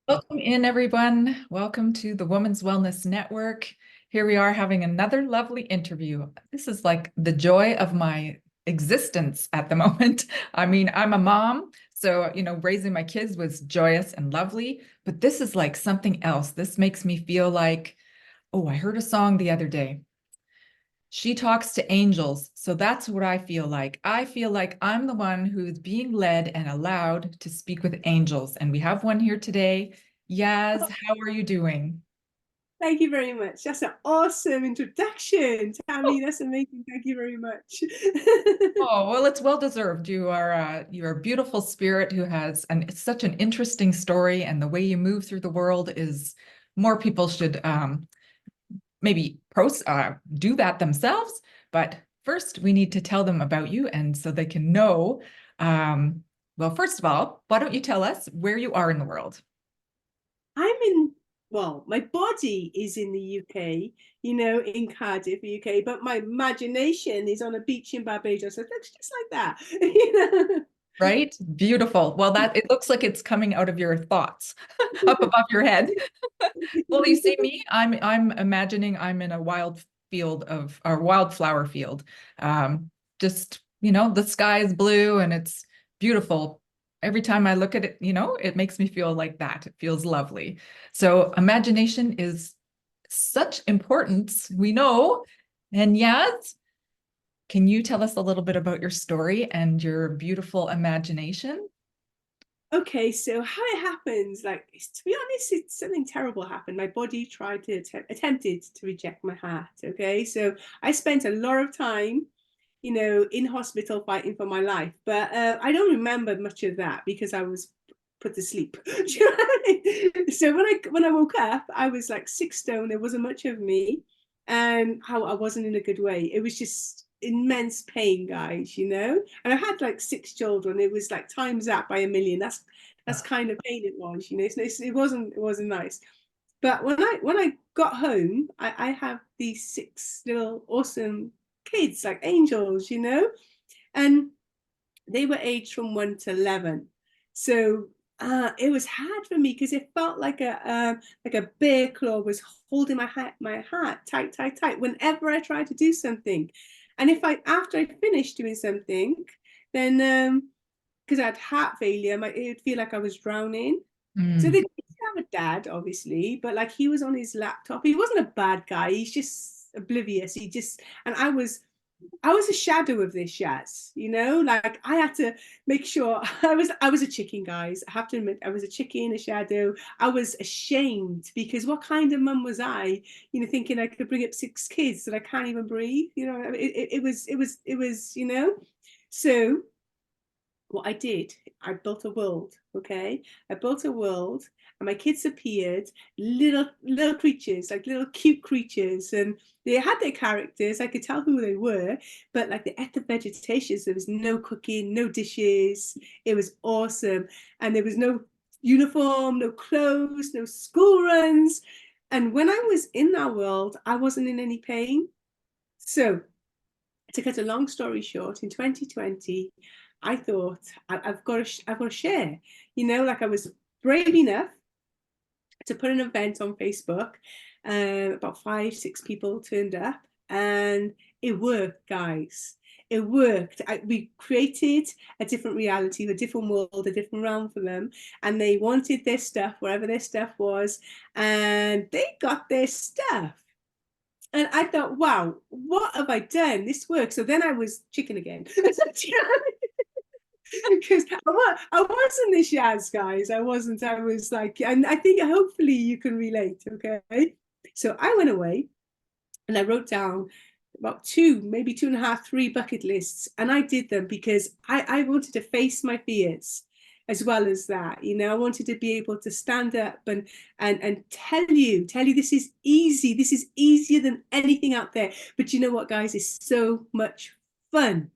Welcome in, everyone. Welcome to the Women's Wellness Network. Here we are having another lovely interview. This is like the joy of my existence at the moment. I mean, I'm a mom, so, raising my kids was joyous and lovely, but this is like something else. This makes me feel like, oh, I heard a song the other day. She talks to angels. So that's what I feel like. I feel like I'm the one who's being led and allowed to speak with angels. And we have one here today. Yaz, how are you doing? Thank you very much. That's an awesome introduction, Oh, Tammy. That's amazing. Thank you very much. oh, well, it's well deserved. You're a beautiful spirit who has it's such an interesting story, and the way you move through the world is more people should maybe do that themselves. But first, we need to tell them about you, and so they can know. Well, first of all, why don't you tell us where you are in the world? well, my body is in the UK, in Cardiff, UK, but my imagination is on a beach in Barbados. So it looks just like that, Right? Beautiful. Well, that it looks like it's coming out of your thoughts up above your head. Well, you see me, I'm imagining I'm in a wild field of or wildflower field. Just, the sky is blue and it's beautiful. Every time I look at it, it makes me feel like that. It feels lovely. So imagination is such importance, we know. And Yaz, can you tell us a little bit about your story and your beautiful imagination? Okay, so how it happens, like to be honest, it's something terrible happened. My body tried to attempted to reject my heart. Okay, so I spent a lot of time, in hospital fighting for my life, but I don't remember much of that because I was put to sleep. So when I woke up, I was like 6 stone. There wasn't much of me, and how I wasn't in a good way. It was just immense pain, guys, and I had like 6 children. It was like times that by a million. That's kind of pain it was, it wasn't nice. But when I got home, I have these 6 little awesome kids, like angels, and they were aged from 1 to 11. So it was hard for me because it felt like a bear claw was holding my heart tight, tight, tight whenever I tried to do something. And if I after I finished doing something, then because I had heart failure, it would feel like I was drowning. So Mm. they did have a dad, obviously, but like he was on his laptop. He wasn't a bad guy. He's just oblivious. And I was a shadow of this Shaz, like I had to make sure I was a chicken, guys. I have to admit, I was a chicken, a shadow. I was ashamed because what kind of mum was I, thinking I could bring up 6 kids that I can't even breathe, it was. So what I did, I built a world, okay? I built a world and my kids appeared, little creatures, like little cute creatures, and they had their characters. I could tell who they were, but like they ate the vegetations. There was no cooking, no dishes. It was awesome. And there was no uniform, no clothes, no school runs. And when I was in that world, I wasn't in any pain. So to cut a long story short, in 2020, I thought I've got to share. Like I was brave enough to put an event on Facebook. About 5, 6 people turned up, and it worked, guys. It worked. We created a different reality, a different world, a different realm for them, and they wanted their stuff wherever their stuff was, and they got their stuff. And I thought, wow, what have I done? This works. So then I was chicken again. Because I wasn't this Yaz, guys. I wasn't. I was like, and I think hopefully you can relate. Okay. So I went away and I wrote down about two, maybe two and a half, three bucket lists. And I did them because I wanted to face my fears as well as that. I wanted to be able to stand up and tell you this is easy. This is easier than anything out there. But you know what, guys? It's so much fun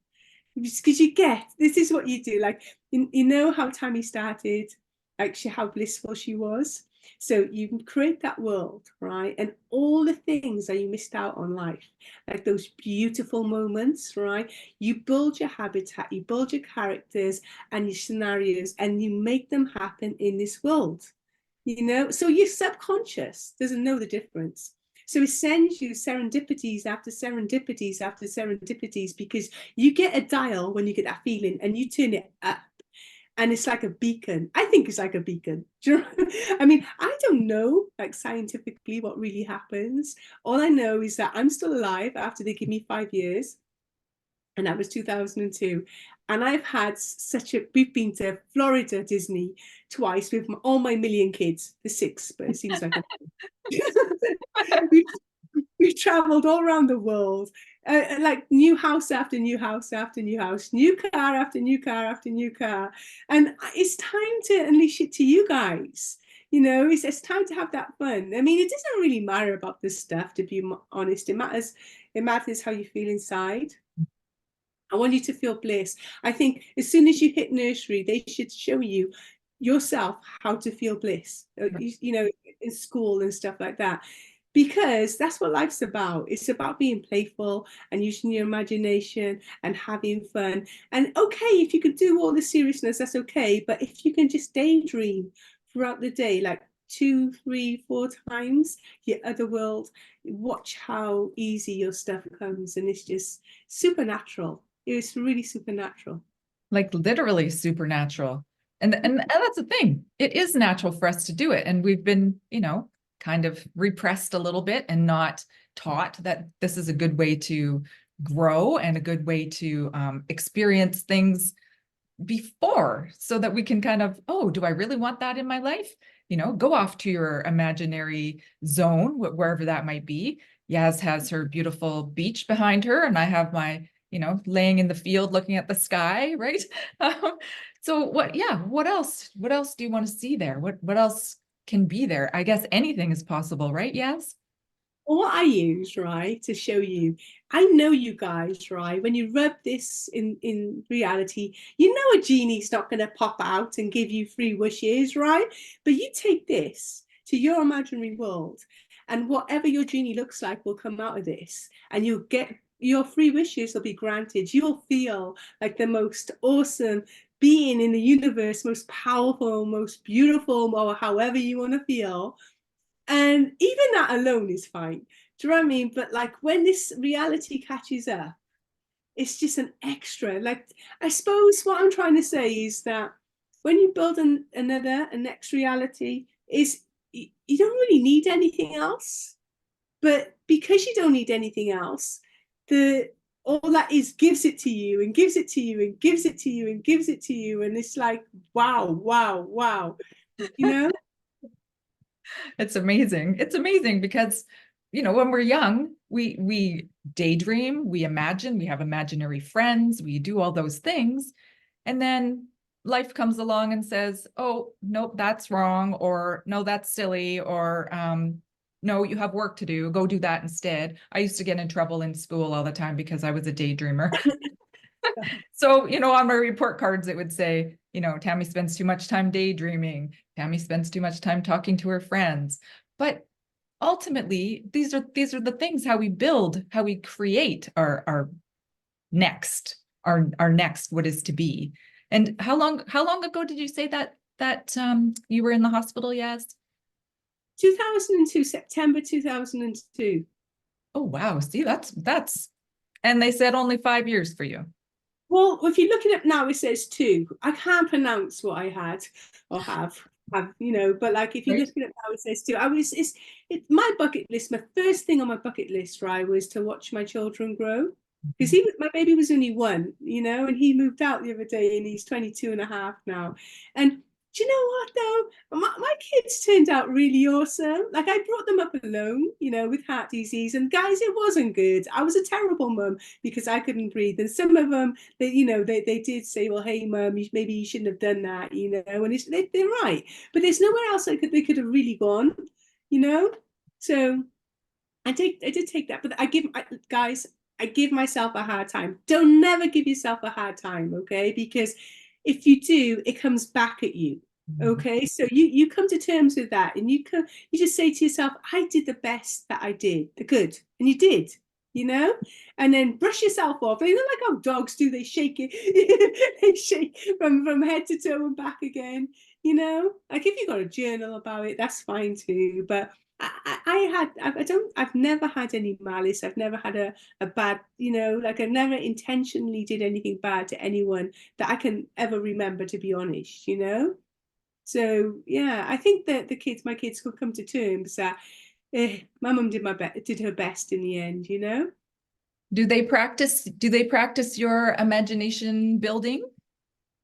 because you get this is what you do. Like you know how Tammy started, like how blissful she was. So you can create that world, right? And all the things that you missed out on life, like those beautiful moments, right? You build your habitat, you build your characters and your scenarios, and you make them happen in this world. you know? So your subconscious doesn't know the difference. So it sends you serendipities after serendipities after serendipities because you get a dial when you get that feeling and you turn it up. And it's like a beacon. I think it's like a beacon. I mean, I don't know, like scientifically, what really happens. All I know is that I'm still alive after they give me 5 years, and that was 2002. And I've had such a, we've been to Florida, Disney twice with all my million kids, the six, but it seems like we've, we've traveled all around the world, like new house after new house after new house, new car after new car after new car. And it's time to unleash it to you guys. You know, it's time to have that fun. I mean, it doesn't really matter about this stuff, to be honest. It matters how you feel inside. I want you to feel bliss. I think as soon as you hit nursery, they should show you yourself how to feel bliss, you know, in school and stuff like that. Because that's what life's about. It's about being playful and using your imagination and having fun. And okay, if you could do all the seriousness, that's okay. But if you can just daydream throughout the day, like 2, 3, 4 times your other world, watch how easy your stuff comes. And it's just supernatural. It was really supernatural. Like literally supernatural. And that's the thing. It is natural for us to do it. And we've been, kind of repressed a little bit and not taught that this is a good way to grow and a good way to experience things before, so that we can kind of, oh, do I really want that in my life? Go off to your imaginary zone, wherever that might be. Yaz has her beautiful beach behind her, and I have my, laying in the field looking at the sky, right? So what else? What else do you want to see there? What else can be there? I guess anything is possible, right? Yes. What I use, right, to show you, I know you guys, right, when you rub this in reality, you know a genie's not going to pop out and give you 3 wishes, right? But you take this to your imaginary world, and whatever your genie looks like will come out of this, and you'll get your 3 wishes will be granted. You'll feel like the most awesome being in the universe, most powerful, most beautiful, or however you want to feel. And even that alone is fine. Do you know what I mean? But like when this reality catches up, it's just an extra. Like, I suppose what I'm trying to say is that when you build a next reality, is you don't really need anything else. But because you don't need anything else, the all that is gives it to you and gives it to you and gives it to you and gives it to you. And it's like, wow, wow, wow. You know? It's amazing. It's amazing because, when we're young, we daydream, we imagine, we have imaginary friends, we do all those things. And then life comes along and says, oh, nope, that's wrong, or no, that's silly, or no, you have work to do. Go do that instead. I used to get in trouble in school all the time because I was a daydreamer. So, on my report cards, it would say, Tammy spends too much time daydreaming. Tammy spends too much time talking to her friends. But ultimately, these are the things, how we build, how we create our next, our next what is to be. And how long ago did you say that you were in the hospital? Yes. 2002, September 2002. Oh wow. See, that's and they said only 5 years for you. Well, if you look at it now, it says 2. I can't pronounce what I had or have, you know, but like if you Right. look at it now, it says 2. My bucket list, my first thing on my bucket list, right, was to watch my children grow. Because my baby was only 1, you know, and he moved out the other day and he's 22 and a half now. And do you know what though? My kids turned out really awesome. Like I brought them up alone, you know, with heart disease. And guys, it wasn't good. I was a terrible mum because I couldn't breathe. And some of them, they did say, well, hey, mum, maybe you shouldn't have done that, you know, and they're right. But there's nowhere else they could have really gone, you know? So I did take that, but guys, I give myself a hard time. Don't never give yourself a hard time, okay? Because if you do, it comes back at you. Mhm. Okay, so you come to terms with that, and you just say to yourself, I did the best that I did, the good, and you did, you know, and then brush yourself off. You know, like how dogs do, they shake it, they shake from head to toe and back again. you know, like if you got a journal about it, that's fine too. But I've never had any malice. I've never had a bad, you know, like I never intentionally did anything bad to anyone that I can ever remember, to be honest, you know. So yeah, I think that my kids could come to terms that my mum did her best in the end, you know. Do they practice your imagination building?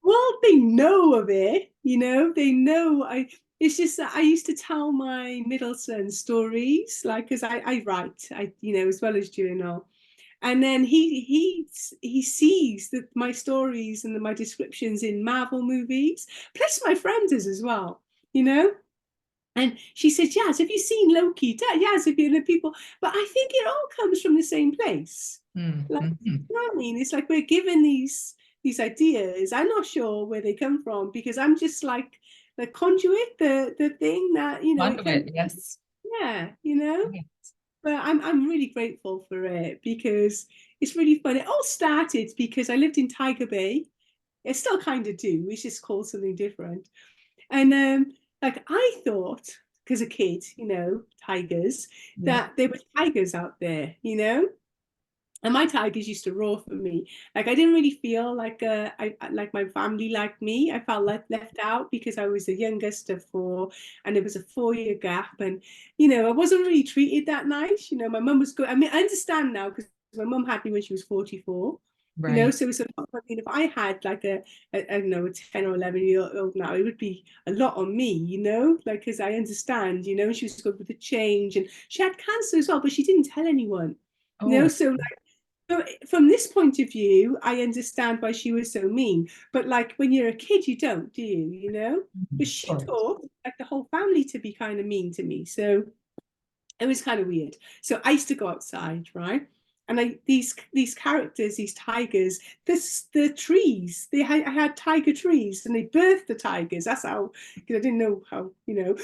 Well, they know of it, you know, they know. It's just that I used to tell my middle son stories, like, because I write, you know, as well as journal. And then he sees that my stories and my descriptions in Marvel movies, plus my friends is as well, you know. And she said, "Yes, have you seen Loki? Yes, have you?" And people, but I think it all comes from the same place. Like, Mm-hmm. you know what I mean? It's like we're given these ideas. I'm not sure where they come from because I'm just like the conduit, the thing that, you know, it can, Conduit, yes. yeah, you know. Yeah. But I'm really grateful for it because it's really fun. It all started because I lived in Tiger Bay. I still kind of do. It's just called something different. And like I thought, because a kid, you know, tigers, Yeah. that there were tigers out there, you know. And my tigers used to roar for me. Like I didn't really feel like like my family liked me. I felt left out because I was the youngest of four, and there was a 4 year gap, and you know I wasn't really treated that nice. You know, my mum was good. I mean, I understand now because my mum had me when she was 44. You know, Right. so it's a lot. I mean, if I had like I don't know, a 10 or 11 year old now, it would be a lot on me. You know, like because I understand. You know, she was good with the change, and she had cancer as well, but she didn't tell anyone. You know, Oh, so from this point of view, I understand why she was so mean. But like when you're a kid, you don't, do you? You know? But of she course. taught like the whole family to be kind of mean to me. So it was kind of weird. So I used to go outside, right? And these characters, these tigers, the trees. I had tiger trees, and they birthed the tigers. That's how, because I didn't know how, you know.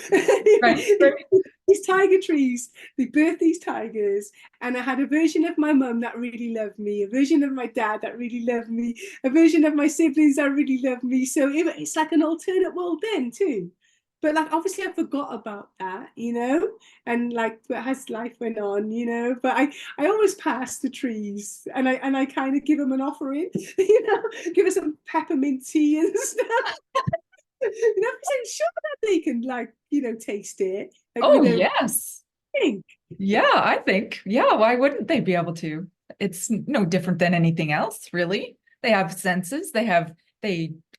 Right, right. These tiger trees, they birthed these tigers, and I had a version of my mum that really loved me, a version of my dad that really loved me, a version of my siblings that really loved me. So it's like an alternate world then too. But like obviously I forgot about that, you know, and like as life went on, you know. But I always pass the trees, and I kind of give them an offering, you know, give us some peppermint tea and stuff, you know, because I'm sure that they can like, you know, taste it like with Oh, their yes. thing. Yeah, I think. Yeah, why wouldn't they be able to? It's no different than anything else, really. They have senses, they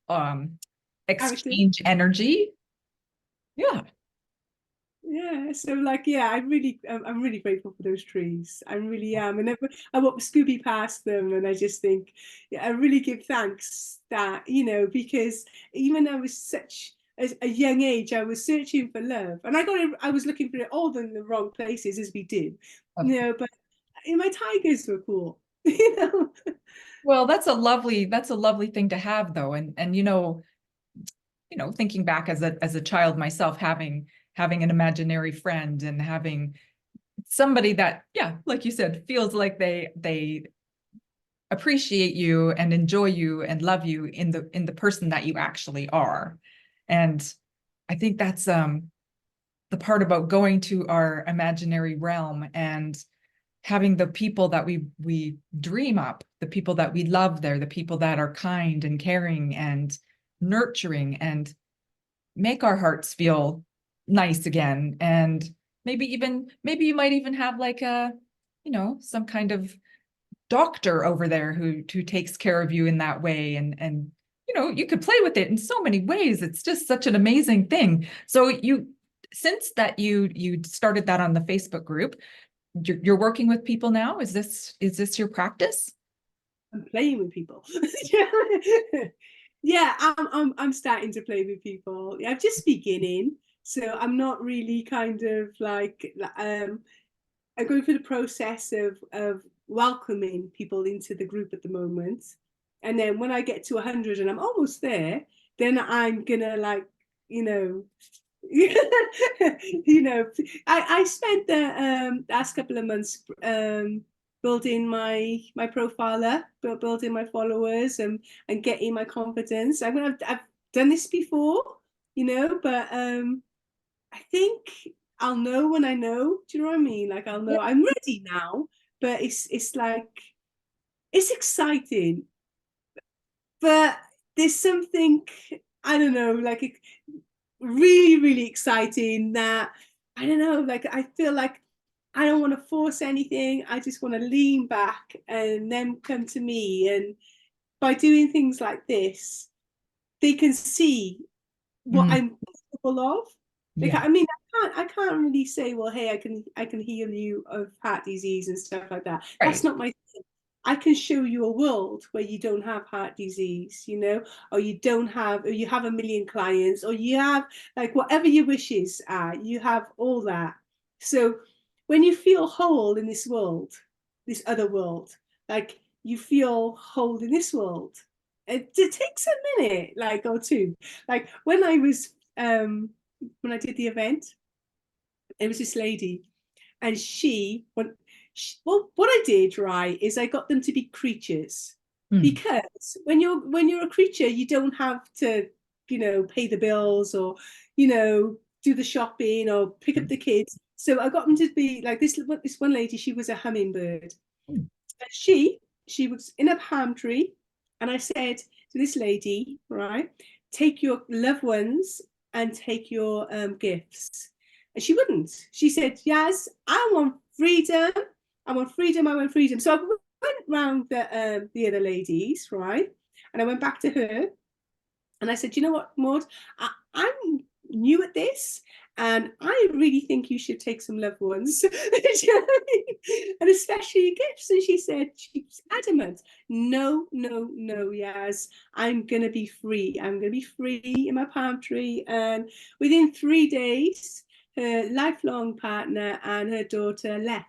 um Character. exchange energy. Yeah. Yeah, so like yeah, I'm really grateful for those trees. I really am. And I walk Scooby past them, and I just think, yeah, I really give thanks that, you know, because even I was such a young age, I was searching for love, and I was looking for it all in the wrong places as we do, you know. But my tigers were cool, you know. Well, that's a lovely thing to have though. And thinking back as a child myself, having an imaginary friend and having somebody that, yeah, like you said, feels like they appreciate you and enjoy you and love you in the person that you actually are. And I think that's the part about going to our imaginary realm and having the people that we dream up, the people that we love there, the people that are kind and caring and nurturing and make our hearts feel nice again. And maybe you might even have like some kind of doctor over there who takes care of you in that way. And you could play with it in so many ways. It's just such an amazing thing. So since that you started that on the Facebook group, you're working with people now. Is this your practice? I'm playing with people. Yeah, yeah. I'm starting to play with people. I'm just beginning, so I'm not really kind of like I'm going through the process of welcoming people into the group at the moment, and then when I get to 100 and I'm almost there, then I'm gonna like, you know. You know, I spent the last couple of months building my profile up, building my followers, and getting my confidence. I've done this before, you know, but I think I'll know when I know. Do you know what I mean? Like I'll Yeah. know I'm ready now, but it's like it's exciting, but there's something I don't know, like really, really exciting that I don't know, like I feel like I don't want to force anything. I just want to lean back and them come to me. And by doing things like this, they can see what Mm, I'm capable of. Like yeah. I mean, I can't really say, well, hey, I can heal you of heart disease and stuff like that. That's Right. not my thing. I can show you a world where you don't have heart disease, you know, or you don't have, or you have a million clients, or you have like whatever your wishes are, you have all that. So when you feel whole in this world, this other world, like you feel whole in this world, it takes a minute, like or two. Like when I did the event, there was this lady, and well, what I did right is I got them to be creatures, Mm, because when you're a creature, you don't have to, pay the bills or, do the shopping or pick up the kids. So I got them to be like this one lady. She was a hummingbird. mm, She was in a palm tree, and I said to this lady, right, take your loved ones and take your gifts. And she wouldn't. She said, yes, I want freedom. I want freedom. I want freedom. So I went round the other ladies, right? And I went back to her and I said, you know what, Maud, I'm new at this, and I really think you should take some loved ones, and especially your gifts. And she said, she's adamant, no, no, no, yes, I'm going to be free. I'm going to be free in my palm tree. And within 3 days, her lifelong partner and her daughter left.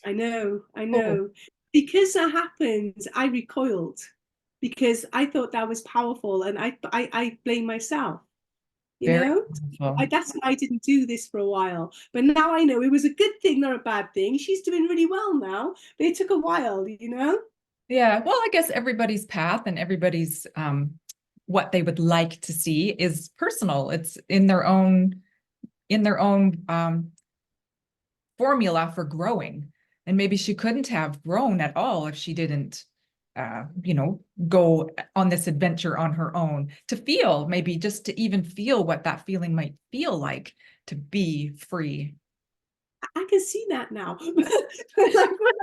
I know, I oh, know. Because that happened, I recoiled because I thought that was powerful, and I blame myself. You very know, powerful. that's why I didn't do this for a while. But now I know it was a good thing, not a bad thing. She's doing really well now, but it took a while. You know. Yeah. Well, I guess everybody's path and everybody's what they would like to see is personal. It's in their own formula for growing. And maybe she couldn't have grown at all if she didn't, go on this adventure on her own to feel, maybe just to even feel what that feeling might feel like to be free. I can see that now. Like when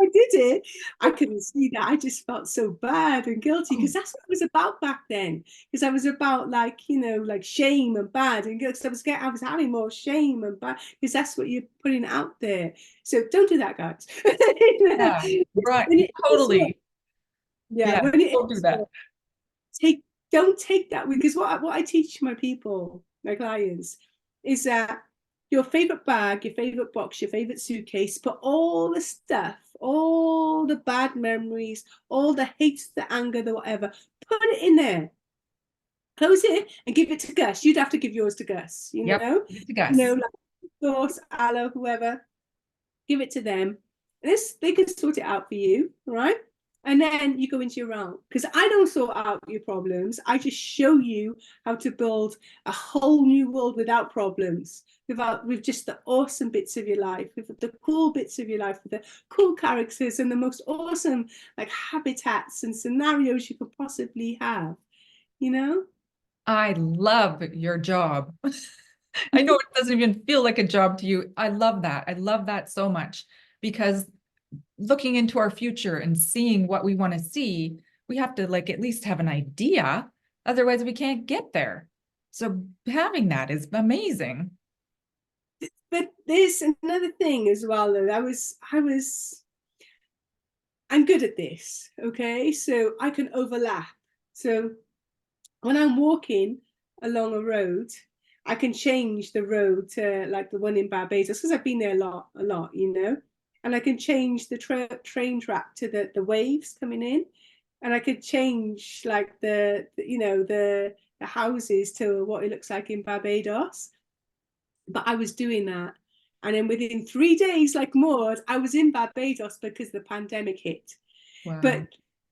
I did it, I couldn't see that. I just felt so bad and guilty because that's what it was about back then. Because I was about like, like shame and bad and guilt. Because I was having more shame and bad because that's what you're putting out there. So don't do that, guys. Yeah, right. When it is work, Totally. yeah, Yeah, when it don't do is that. work, take don't take that, because what I teach my people, my clients, is that your favorite bag, your favorite box, your favorite suitcase, put all the stuff, all the bad memories, all the hate, the anger, the whatever, put it in there. Close it and give it to Gus. You'd have to give yours to Gus, Yep. Give it to you know, Gus. like Source, Allah, whoever, give it to them. This they can sort it out for you, right? And then you go into your realm. Because I don't sort out your problems. I just show you how to build a whole new world without problems, with just the awesome bits of your life, with the cool bits of your life, with the cool characters and the most awesome like habitats and scenarios you could possibly have, you know? I love your job. I know it doesn't even feel like a job to you. I love that. I love that so much because looking into our future and seeing what we want to see, we have to like at least have an idea. Otherwise, we can't get there. So having that is amazing. But there's another thing as well, though. I'm good at this, okay? So I can overlap. So when I'm walking along a road, I can change the road to like the one in Barbados because I've been there a lot, and I can change the train track to the waves coming in, and I could change like the houses to what it looks like in Barbados. But I was doing that. And then within 3 days, like Maud, I was in Barbados because the pandemic hit. Wow. But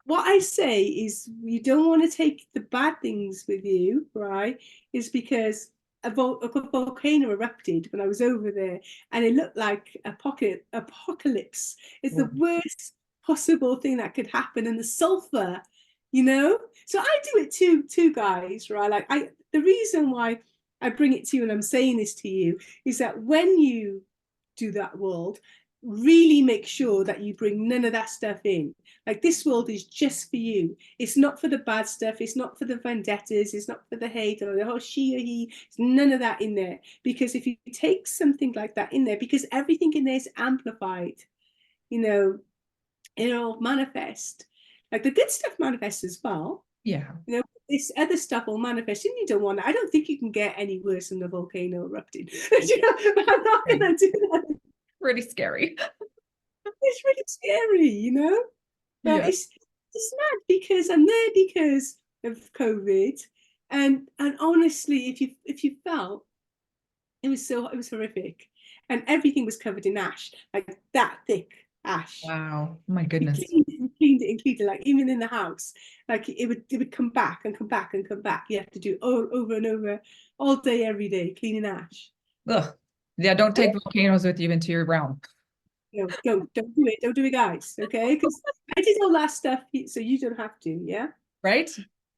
what I say is you don't want to take the bad things with you, right? Is because a volcano erupted when I was over there, and it looked like apocalypse. It's the Oh, worst possible thing that could happen, and the sulfur, you know. So I do it too, guys, right? Like the reason why I bring it to you and I'm saying this to you is that when you do that world, really make sure that you bring none of that stuff in. Like this world is just for you. It's not for the bad stuff. It's not for the vendettas. It's not for the hate or the oh she or he. It's none of that in there. Because if you take something like that in there, because everything in there is amplified, you know, it'll manifest. Like the good stuff manifests as well. yeah. You know, this other stuff will manifest, and you don't want that. I don't think you can get any worse than the volcano erupting. You know, I'm not Okay. gonna do that. Pretty scary. It's really scary, you know. But Yeah. it's mad because I'm there because of COVID, and honestly, if you felt it was horrific, and everything was covered in ash, like that thick ash. Wow. My We goodness. cleaned it and cleaned it and cleaned it, like even in the house, like it would come back and come back and come back. You have to do over and over all day, every day, cleaning ash. Ugh. Yeah, don't take volcanoes with you into your realm, No, don't do it. Don't do it, guys. Okay, because I did all that stuff, so you don't have to. Yeah. right?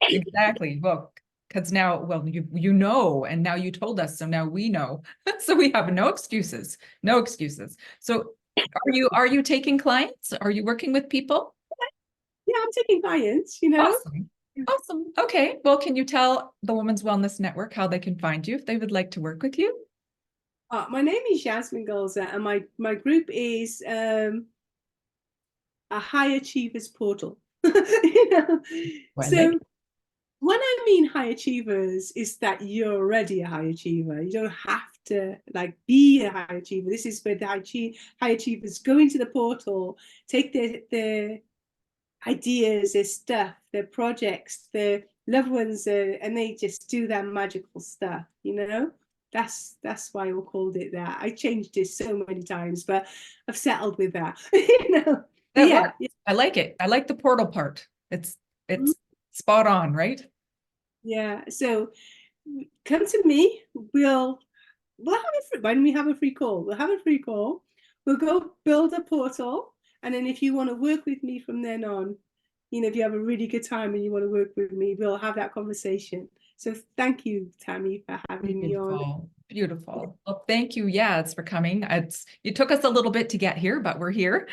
Exactly. Well, because now, well, you know, and now you told us, so now we know. So we have no excuses, no excuses. So are you taking clients? Are you working with people? Yeah, I'm taking clients. You know. Awesome. Awesome. Okay. Well, can you tell the Women's Wellness Network how they can find you if they would like to work with you? My name is Yasmine Gulzar, and my group is a high achievers portal. You know? Well, I like So when I mean high achievers, is that you're already a high achiever. You don't have to like be a high achiever. This is where the high achievers go into the portal, take their ideas, their stuff, their projects, their loved ones, and they just do that magical stuff. You know, that's why we called it that. I changed it so many times, but I've settled with that. You know, but that yeah, works. I like it. I like the portal part. It's spot on, right? yeah. So come to me. We'll have when we have a free call. We'll have a free call. We'll go build a portal, and then if you want to work with me from then on, you know, if you have a really good time and you want to work with me, we'll have that conversation. So thank you, Tammy, for having me on. Beautiful. Beautiful. Well, thank you, Yaz, for coming. It took us a little bit to get here, but we're here.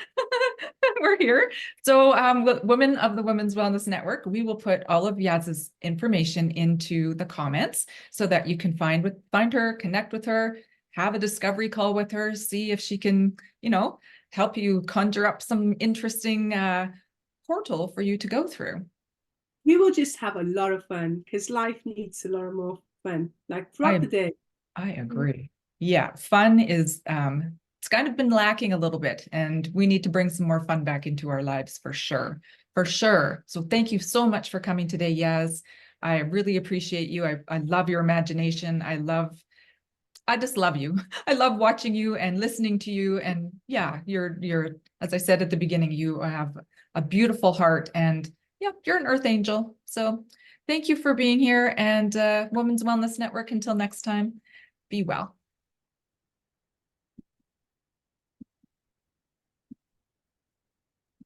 We're here. So, Women of the Women's Wellness Network, we will put all of Yaz's information into the comments so that you can find her, connect with her, have a discovery call with her, see if she can, help you conjure up some interesting portal for you to go through. We will just have a lot of fun because life needs a lot more fun, like throughout I the day. I agree. Yeah, fun is it's kind of been lacking a little bit, and we need to bring some more fun back into our lives for sure. For sure. So thank you so much for coming today, Yaz. I really appreciate you. I love your imagination. I just love you. I love watching you and listening to you. And yeah, you're as I said at the beginning, you have a beautiful heart, and yeah, you're an earth angel. So thank you for being here, and Women's Wellness Network, until next time, be well.